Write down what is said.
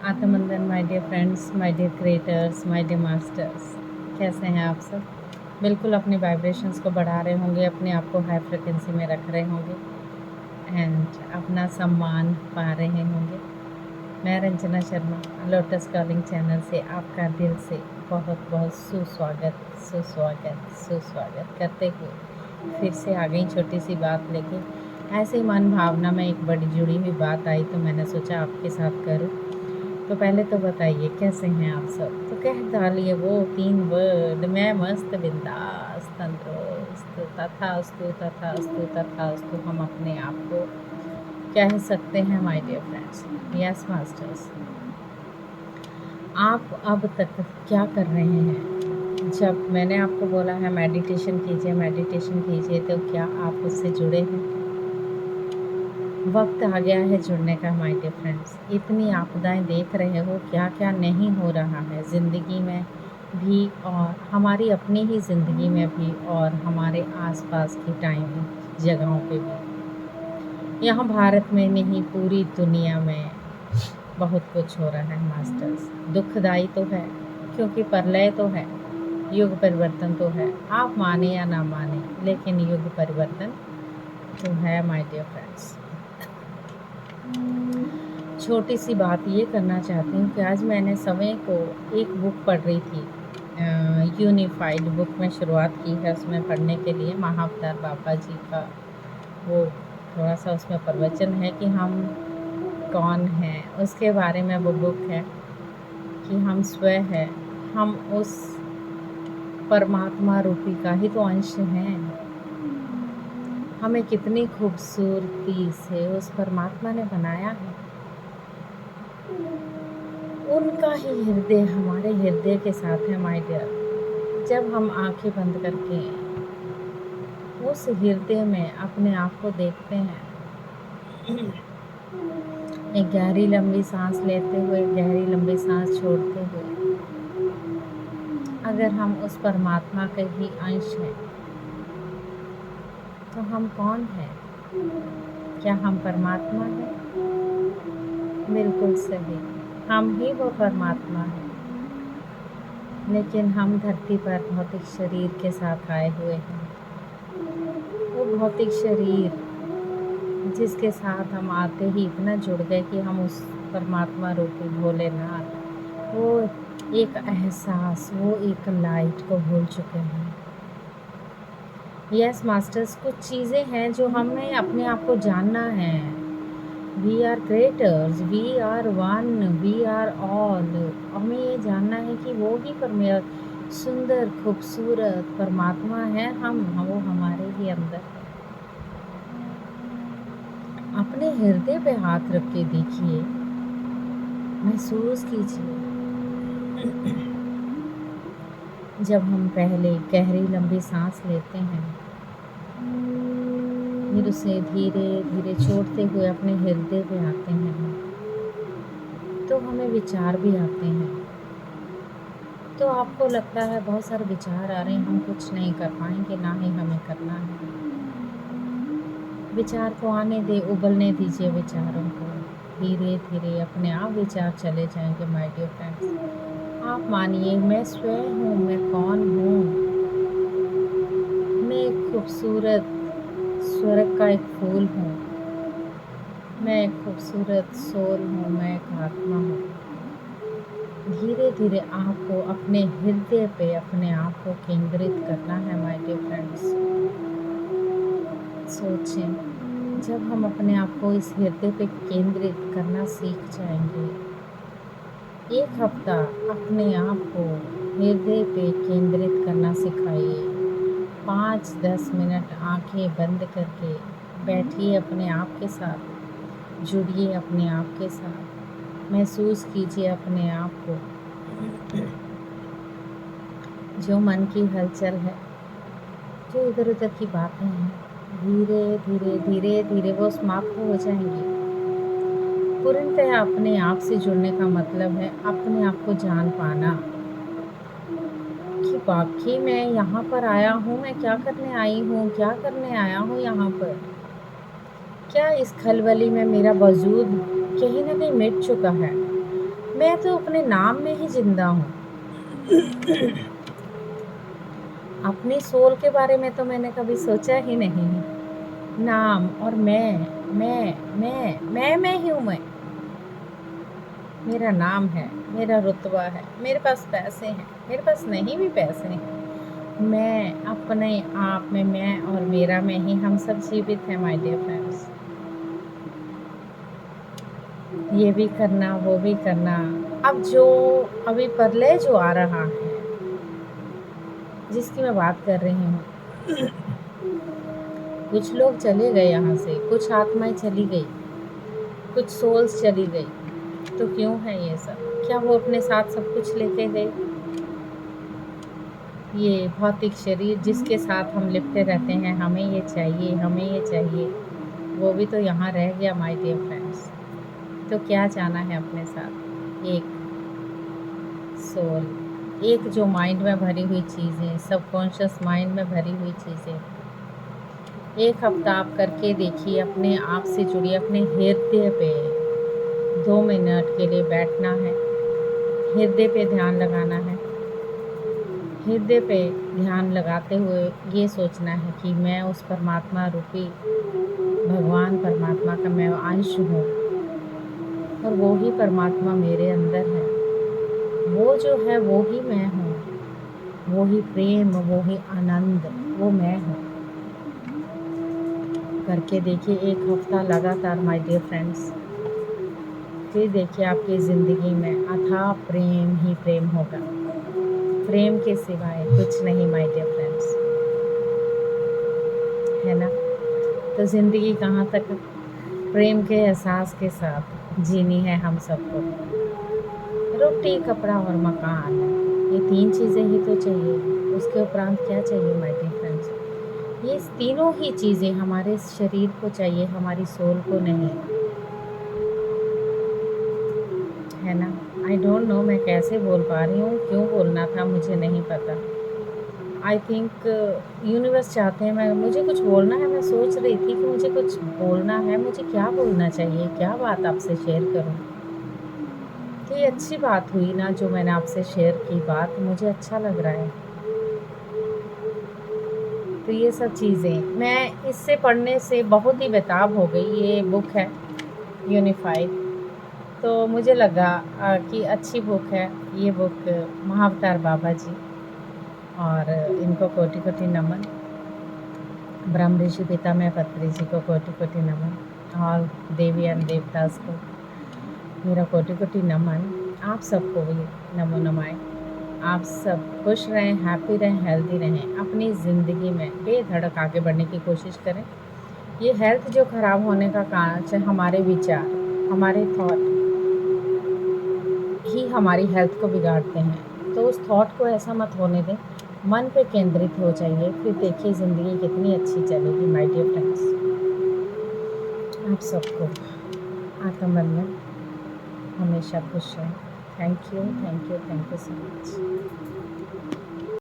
आत्मबंधन my dear friends, my dear creators, my dear masters, कैसे हैं आप सब? बिल्कुल अपनी वाइब्रेशंस को बढ़ा रहे होंगे, अपने आप को हाई फ्रिक्वेंसी में रख रहे होंगे एंड अपना सम्मान पा रहे होंगे। मैं Ranjana Sharma lotus calling channel से आपका दिल से बहुत बहुत सुस्वागत करते हुए फिर से आ गई छोटी सी बात लेके। ऐसे ही मन भावना में एक बड़ी जुड़ी हुई बात आई तो मैंने सोचा आपके साथ करूं। तो पहले तो बताइए कैसे हैं आप सब? तो कह डालिए वो 3 वर्ड, मैं मस्त बिंदास तंदुरुस्त, तथास्तु हम अपने आप को कह सकते हैं my dear friends. Yes masters, आप अब तक क्या कर रहे हैं? जब मैंने आपको बोला है मेडिटेशन कीजिए, तो क्या आप उससे जुड़े हैं? वक्त आ गया है जुड़ने का माय डियर फ्रेंड्स। इतनी आपदाएं देख रहे हो, क्या क्या नहीं हो रहा है ज़िंदगी में भी, और हमारी अपनी ही ज़िंदगी में भी, और हमारे आसपास की टाइम जगहों पे भी। यहाँ भारत में नहीं, पूरी दुनिया में बहुत कुछ हो रहा है मास्टर्स। दुखदाई तो है क्योंकि प्रलय तो है, युग परिवर्तन तो है। आप माने या ना माने, लेकिन युग परिवर्तन तो है माय डियर फ्रेंड्स। छोटी सी बात ये करना चाहती हूँ कि आज मैंने समय को एक बुक पढ़ रही थी, यूनिफाइड बुक में शुरुआत की है उसमें पढ़ने के लिए। महाअवतार बाबा जी का वो थोड़ा सा उसमें प्रवचन है कि हम कौन हैं, उसके बारे में वो बुक है कि हम स्वयं हैं, हम उस परमात्मा रूपी का ही तो अंश हैं। हमें कितनी खूबसूरती से उस परमात्मा ने बनाया है। उनका ही हृदय हमारे हृदय के साथ है माय डियर। जब हम आंखें बंद करके उस हृदय में अपने आप को देखते हैं, एक गहरी लंबी सांस लेते हुए, गहरी लंबी सांस छोड़ते हुए, अगर हम उस परमात्मा के ही अंश हैं तो हम कौन हैं? क्या हम परमात्मा हैं? बिल्कुल सही, हम ही वो परमात्मा हैं। लेकिन हम धरती पर भौतिक शरीर के साथ आए हुए हैं। वो भौतिक शरीर जिसके साथ हम आते ही इतना जुड़ गए कि हम उस परमात्मा रूपी भोलेनाथ, वो एक एहसास, वो एक लाइट को भूल चुके हैं। यस मास्टर्स, कुछ चीज़ें हैं जो हमें अपने आप को जानना है। We are creators, we are one, we are all. हमें ये जानना है कि वो ही मेरा सुंदर खूबसूरत परमात्मा है। हम वो हमारे ही अंदर है। अपने हृदय पे हाथ रख के देखिए, महसूस कीजिए। जब हम पहले गहरी लंबी सांस लेते हैं, फिर उसे धीरे धीरे छोड़ते हुए अपने हृदय पे आते हैं, तो हमें विचार भी आते हैं। तो आपको लगता है बहुत सारे विचार आ रहे हैं, हम कुछ नहीं कर पाएंगे, ना ही हमें करना है। विचार को आने दे, उबलने दीजिए विचारों को। धीरे धीरे अपने आप विचार चले जाएंगे माय डियर फ्रेंड्स। आप मानिए, मैं स्वयं हूँ, मैं कौन हूँ? मैं एक खूबसूरत स्वर्ग का एक फूल हूँ। मैं एक खूबसूरत सोल हूँ, मैं एक आत्मा हूँ। धीरे धीरे आपको अपने हृदय पे अपने आप को केंद्रित करना है माय डियर फ्रेंड्स। सोचें, जब हम अपने आप को इस हृदय पे केंद्रित करना सीख जाएंगे, एक हफ्ता अपने आप को हृदय पे केंद्रित करना सिखाइए। 5-10 मिनट आंखें बंद करके बैठिए, अपने आप के साथ जुड़िए, अपने आप के साथ महसूस कीजिए अपने आप को। जो मन की हलचल है, जो इधर उधर की बातें हैं, धीरे धीरे वो समाप्त हो जाएंगी। पूर्णतः अपने आप से जुड़ने का मतलब है अपने आप को जान पाना कि वाकई मैं यहाँ पर आया हूँ, मैं क्या करने आई हूँ, क्या करने आया हूँ यहाँ पर। क्या इस खलबली में मेरा वजूद कहीं ना कहीं मिट चुका है? मैं तो अपने नाम में ही जिंदा हूँ। अपनी सोल के बारे में तो मैंने कभी सोचा ही नहीं है। नाम और मैं ही हूँ मैं। मेरा नाम है, मेरा रुतबा है, मेरे पास पैसे हैं, मेरे पास नहीं भी पैसे हैं। मैं अपने आप में, मैं और मेरा में ही हम सब जीवित हैं माय डियर फ्रेंड्स। ये भी करना, वो भी करना। अब जो अभी प्रलय जो आ रहा है, जिसकी मैं बात कर रही हूँ, कुछ लोग चले गए यहाँ से, कुछ आत्माएं चली गई, कुछ सोल्स चली गई। तो क्यों है ये सब? क्या वो अपने साथ सब कुछ लेके गए? ये भौतिक शरीर जिसके साथ हम लिपटे रहते हैं, हमें ये चाहिए, हमें ये चाहिए, वो भी तो यहाँ रह गया माय डियर फ्रेंड्स। तो क्या जाना है अपने साथ? एक सोल, एक जो माइंड में भरी हुई चीज़ें, सबकॉन्शियस माइंड में भरी हुई चीज़ें। एक हफ्ता आप करके देखिए, अपने आप से जुड़िए, अपने हृदय पे 2 मिनट के लिए बैठना है, हृदय पे ध्यान लगाना है। हृदय पे ध्यान लगाते हुए ये सोचना है कि मैं उस परमात्मा रूपी भगवान परमात्मा का मैं अंश हूँ, और वो ही परमात्मा मेरे अंदर है। वो जो है वो ही मैं हूँ, वो ही प्रेम, वो ही आनंद, वो मैं हूँ। करके देखिए एक हफ्ता लगातार माय डियर फ्रेंड्स। फिर देखिए आपकी ज़िंदगी में अथाह प्रेम ही प्रेम होगा। प्रेम के सिवाय कुछ नहीं माय डियर फ्रेंड्स, है ना? तो ज़िंदगी कहाँ तक प्रेम के एहसास के साथ जीनी है हम सबको। रोटी, कपड़ा और मकान, ये 3 चीज़ें ही तो चाहिए। उसके उपरांत क्या चाहिए माय डियर फ्रेंड्स? ये तीनों ही चीज़ें हमारे शरीर को चाहिए, हमारी सोल को नहीं, है ना? आई डोंट नो मैं कैसे बोल पा रही हूँ, क्यों बोलना था मुझे नहीं पता। आई थिंक यूनिवर्स चाहते हैं मुझे कुछ बोलना है। मैं सोच रही थी कि मुझे कुछ बोलना है, मुझे क्या बोलना चाहिए, क्या बात आपसे शेयर करूँ? तो ये अच्छी बात हुई ना जो मैंने आपसे शेयर की बात, मुझे अच्छा लग रहा है। तो ये सब चीज़ें मैं इससे पढ़ने से बहुत ही बेताब हो गई। ये बुक है यूनिफाइड, तो मुझे लगा कि अच्छी बुक है ये बुक, महाअवतार बाबा जी, और इनको कोटि कोटि नमन। ब्रह्म ऋषि पितामह पत्री जी को कोटि कोटि नमन, और देवी एंड देवतास को मेरा कोटि कोटि नमन। आप सबको भी नमो नमाय। आप सब खुश रहें, हैप्पी रहें, हेल्दी रहें, अपनी ज़िंदगी में बेधड़क आगे बढ़ने की कोशिश करें। ये हेल्थ जो ख़राब होने का कारण है, हमारे विचार, हमारे थॉट ही हमारी हेल्थ को बिगाड़ते हैं। तो उस थॉट को ऐसा मत होने दें, मन पे केंद्रित हो जाइए, फिर देखिए ज़िंदगी कितनी अच्छी चलेगी माय डियर फ्रेंड्स। आप सबको आत्मबल में हमेशा खुश रहें। Thank you, thank you, thank you so much.